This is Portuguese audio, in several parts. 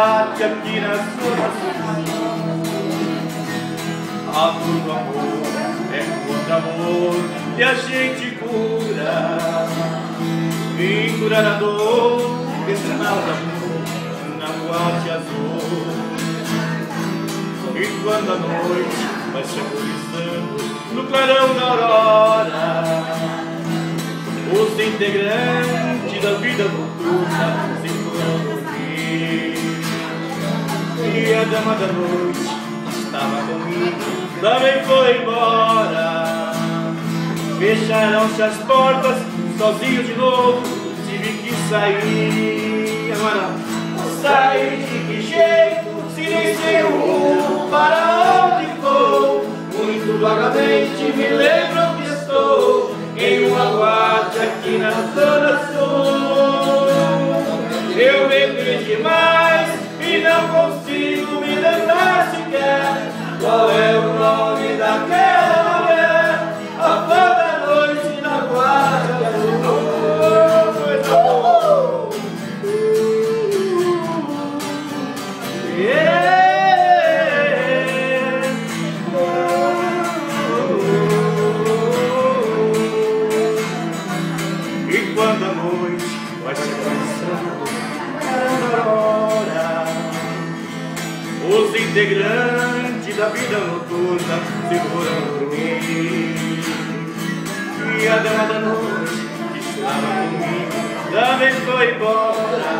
boate aqui na zona sul. A dor do amor é contra amor e a gente cura. Vim curar a dor external da amor na boate azul. E quando a noite vai se agorizando no clarão da aurora, os integrantes da vida noturna se foram dormir. E a dama da noite estava comigo, também foi embora. Fecharam-se as portas, sozinho de novo, tive que sair. Agora, sair de que jeito, se nem sei o rumo, para onde vou? Muito vagamente me lembro que estou em uma boate aqui na zona sul. Eu bebi demais e não consigo me lembrar sequer qual é o nome daquela mulher, a flor da noite na boate azul. E quando a noite vai se avançando na hora, os integrantes da vida noturna se foram dormir. E a dama da noite que estava comigo também foi embora.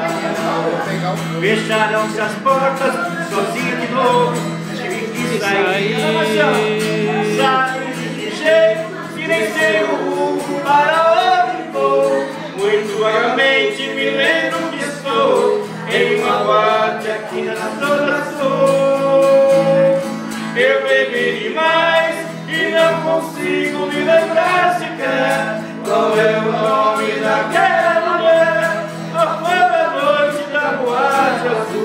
Fecharam-se as portas, sozinho de novo, tive que sair. Sair de que jeito, se nem sei o rumo, para onde vou? Muito vagamente me lembro que estou em uma boate aqui na zona sul. Eu bebi demais e não consigo me lembrar sequer qual é o nome daquela mulher, a flor da noite da boate azul.